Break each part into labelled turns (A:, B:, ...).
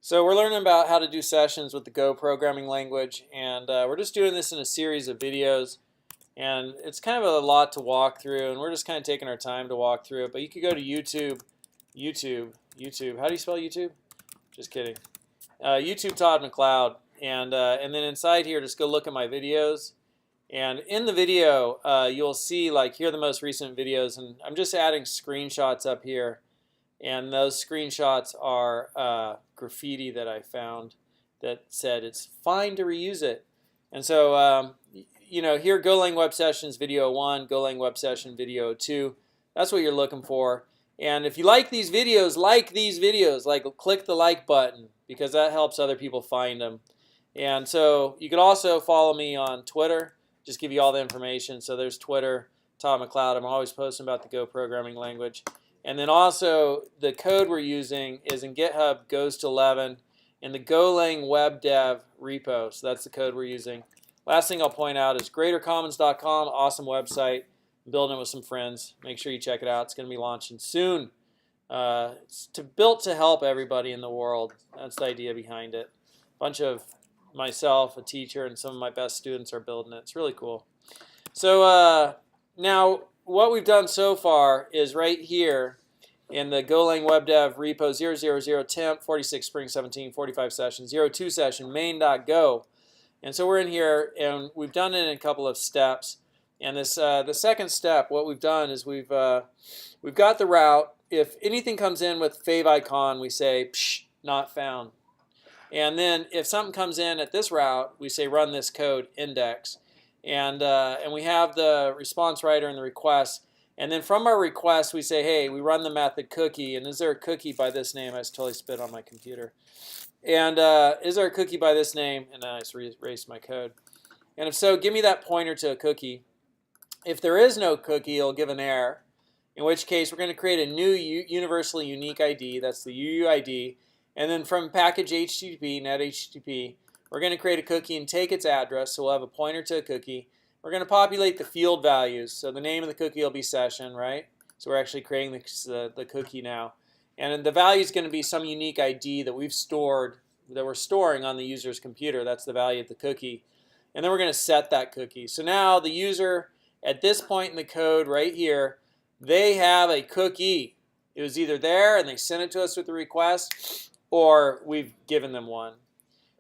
A: So we're learning about how to do sessions with the Go programming language, and we're just doing this in a series of videos, and it's kind of a lot to walk through, and we're just kind of taking our time to walk through it. But you could go to YouTube. How do you spell YouTube? Just kidding. YouTube Todd McLeod, and then inside here, just go look at my videos. And in the video, you'll see like here are the most recent videos, and I'm just adding screenshots up here. And those screenshots are graffiti that I found that said it's fine to reuse it. And so, here Golang Web Sessions Video 1, Golang Web Session Video 2. That's what you're looking for. And if you like these videos, like click the like button because that helps other people find them. And so you can also follow me on Twitter, just give you all the information. So there's Twitter, Todd McLeod. I'm always posting about the Go programming language. And then also the code we're using is in GitHub goes to 11 in the Golang Web Dev repo. So that's the code we're using. Last thing I'll point out is greatercommons.com, awesome website. I'm building it with some friends. Make sure you check it out. It's going to be launching soon. It's built to help everybody in the world. That's the idea behind it. A bunch of myself, a teacher, and some of my best students are building it. It's really cool. So now what we've done so far is right here in the Golang Web Dev repo 000 temp 46 spring 17 45 session 02 session main.go. And so we're in here and we've done it in a couple of steps. And this the second step, what we've done is we've got the route. If anything comes in with fave icon, we say psh, not found. And then if something comes in at this route, we say run this code index. And we have the response writer and the request. And then from our request, we say, hey, we run the method cookie. And is there a cookie by this name? I just totally spit on my computer. And is there a cookie by this name? And I just erased my code. And if so, give me that pointer to a cookie. If there is no cookie, it'll give an error. In which case, we're going to create a new universally unique ID. That's the UUID. And then from package HTTP, net HTTP, we're going to create a cookie and take its address, so we'll have a pointer to a cookie. We're going to populate the field values, so the name of the cookie will be session, right? So we're actually creating the cookie now. And then the value is going to be some unique ID that we've stored, that we're storing on the user's computer. That's the value of the cookie. And then we're going to set that cookie. So now the user, at this point in the code right here, they have a cookie. It was either there and they sent it to us with the request, or we've given them one.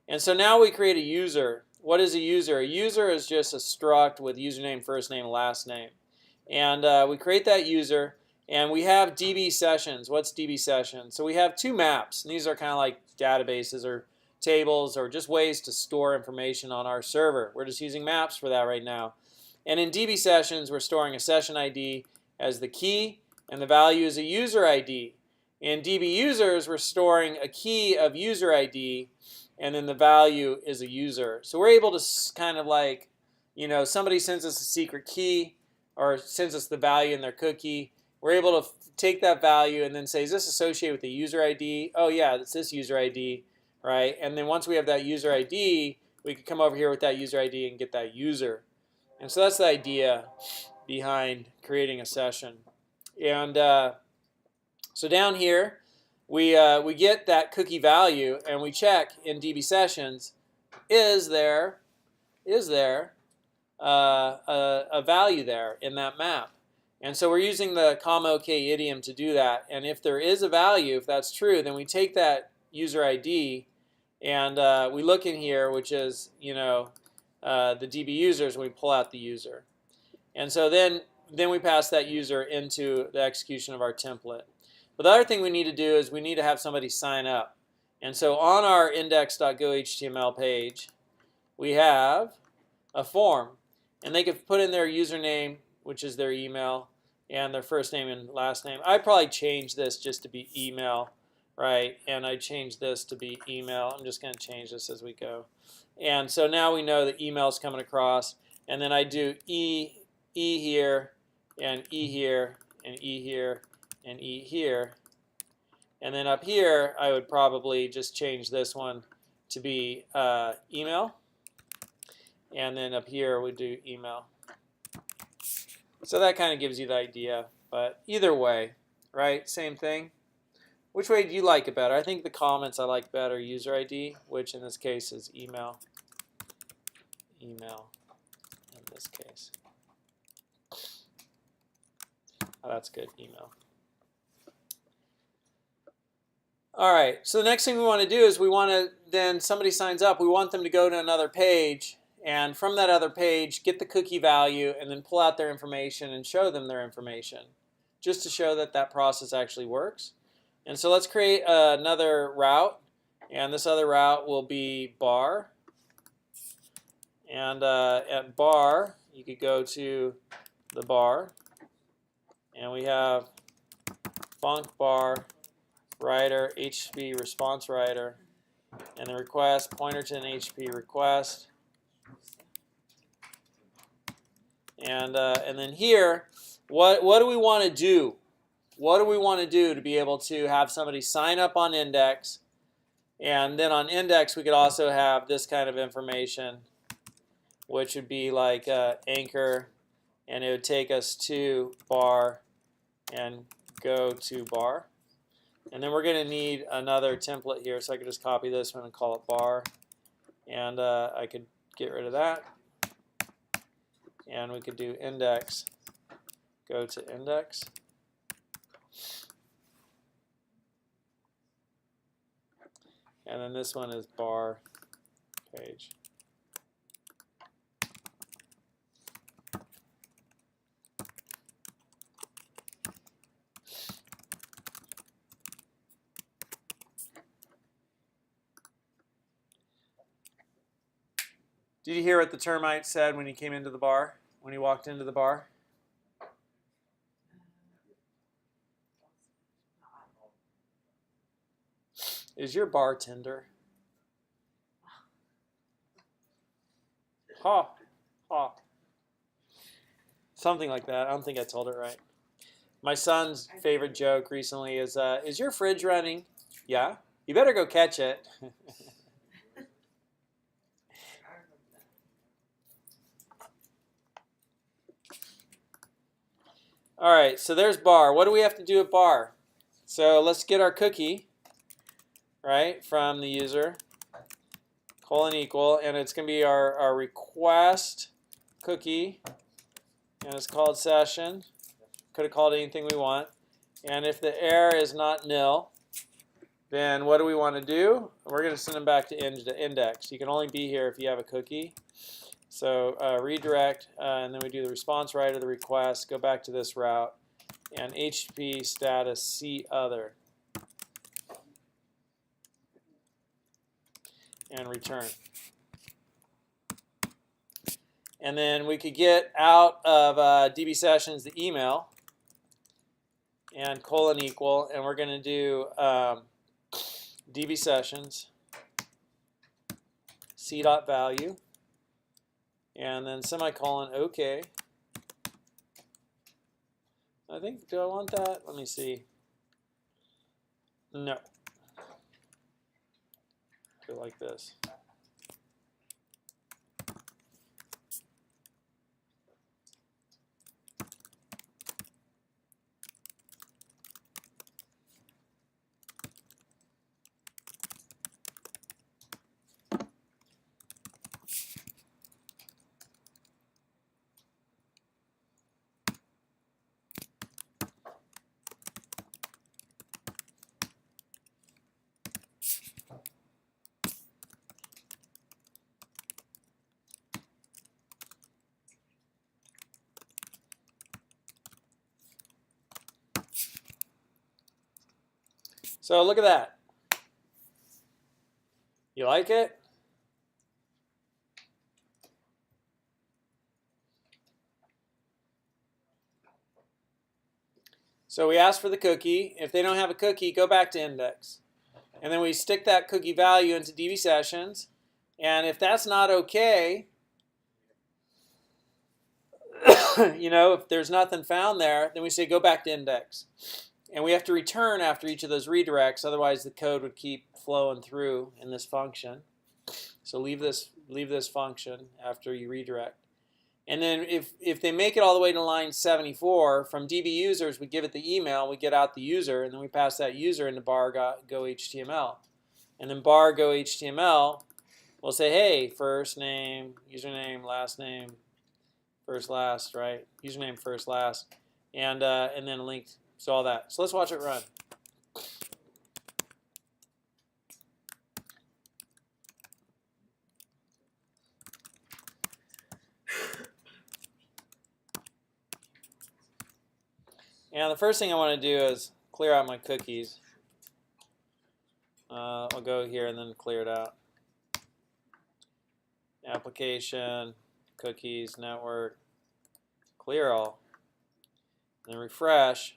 A: And so now we create a user. What is a user? A user is just a struct with username, first name, last name. And we create that user, and we have DB sessions. What's DB session? So we have two maps, and these are kind of like databases or tables or just ways to store information on our server. We're just using maps for that right now. And in DB sessions, we're storing a session ID as the key, and the value is a user ID. In DB users, we're storing a key of user ID, and then the value is a user. So we're able to kind of like, somebody sends us a secret key or sends us the value in their cookie. We're able to take that value and then say, is this associated with the user ID? Oh yeah, it's this user ID, right? And then once we have that user ID, we can come over here with that user ID and get that user. And so that's the idea behind creating a session. And so down here, we get that cookie value, and we check in DB sessions, is there a value there in that map? And so we're using the COM-OK idiom to do that. And if there is a value, if that's true, then we take that user ID and we look in here, which is the DB users, and we pull out the user. And so then we pass that user into the execution of our template. But the other thing we need to do is we need to have somebody sign up. And so on our index.go.html page, we have a form. And they can put in their username, which is their email, and their first name and last name. I'd probably change this just to be email, right? And I change this to be email. I'm just going to change this as we go. And so now we know that email is coming across. And then I do E here, and E here, and E here, and E here. And then up here, I would probably just change this one to be email. And then up here, we do email. So that kind of gives you the idea. But either way, right, same thing. Which way do you like it better? I think the comments I like better. User ID, which in this case is email. Email in this case. Oh, that's good, email. All right, so the next thing we want to do is we want to, then somebody signs up, we want them to go to another page, and from that other page, get the cookie value, and then pull out their information and show them their information, just to show that that process actually works. And so let's create another route, and this other route will be bar. And at bar, you could go to the bar, and we have func bar writer, HTTP response writer, and the request pointer to an HTTP request. And then here, what do we want to do? What do we want to do to be able to have somebody sign up on index? And then on index, we could also have this kind of information, which would be like anchor, and it would take us to bar and go to bar. And then we're going to need another template here, so I could just copy this one and call it bar. And I could get rid of that. And we could do index, go to index. And then this one is bar page. Did you hear what the termite said when he came into the bar, when he walked into the bar? Is your bartender? Ha, ha. Something like that. I don't think I told it right. My son's favorite joke recently is your fridge running? Yeah. You better go catch it. All right, so there's bar. What do we have to do at bar? So let's get our cookie, right, from the user, :equal, and it's going to be our request cookie, and it's called session. Could have called anything we want. And if the error is not nil, then what do we want to do? We're going to send them back to index. You can only be here if you have a cookie. So redirect, and then we do the response writer, the request, go back to this route, and HTTP status see other, and return. And then we could get out of DB sessions the email, and :equal, and we're going to do DB sessions c.value. And then semicolon OK. I think, do I want that? Let me see. No. Do it like this. So look at that. You like it? So we ask for the cookie. If they don't have a cookie, go back to index. And then we stick that cookie value into DB sessions. And if that's not okay, if there's nothing found there, then we say go back to index. And we have to return after each of those redirects, otherwise the code would keep flowing through in this function. So leave this function after you redirect. And then if they make it all the way to line 74, from DB users, we give it the email, we get out the user, and then we pass that user into bar go HTML. And then bar go HTML will say, hey, first name, username, last name, first, last, right? Username, first, last, and then a link. So all that. So let's watch it run. And the first thing I want to do is clear out my cookies. I'll go here and then clear it out. Application, cookies, network, clear all. And then refresh.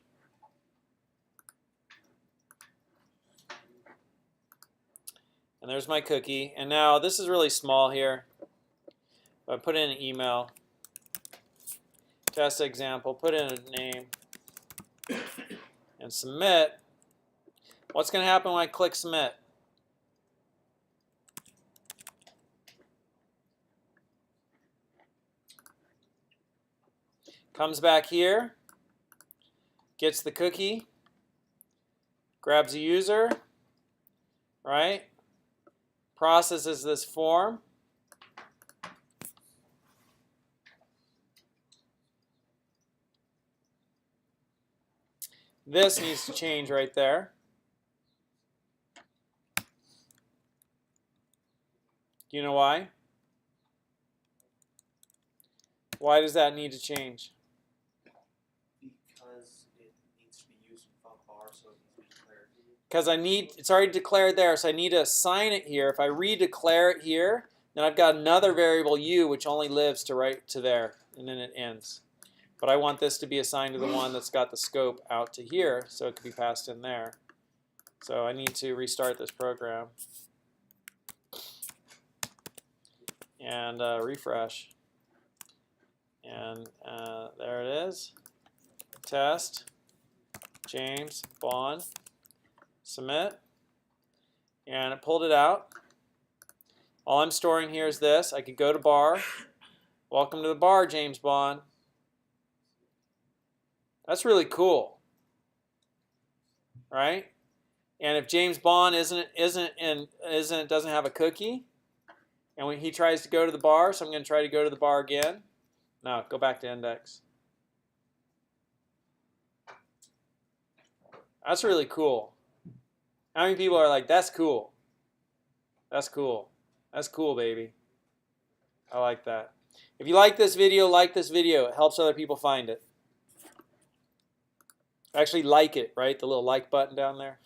A: And there's my cookie. And now this is really small here. I put in an email, test example, put in a name, and submit. What's going to happen when I click submit? Comes back here, gets the cookie, grabs a user, right? Processes this form. This needs to change right there. Do you know why? Why does that need to change?
B: Because it needs to be used from bar, so it needs to be declared.
A: Because it's already declared there, so I need to assign it here. If I redeclare it here, then I've got another variable u which only lives to right to there, and then it ends. But I want this to be assigned to the one that's got the scope out to here, so it could be passed in there. So I need to restart this program and refresh. And there it is. Test, James Bond, submit, and it pulled it out. All I'm storing here is this. I could go to bar. Welcome to the bar, James Bond. That's really cool, right? And if James Bond doesn't have a cookie, and when he tries to go to the bar, so I'm going to try to go to the bar again. No, go back to index. That's really cool. How many people are like, that's cool? That's cool. That's cool, baby. I like that. If you like this video, like this video. It helps other people find it. Actually like it, right? The little like button down there.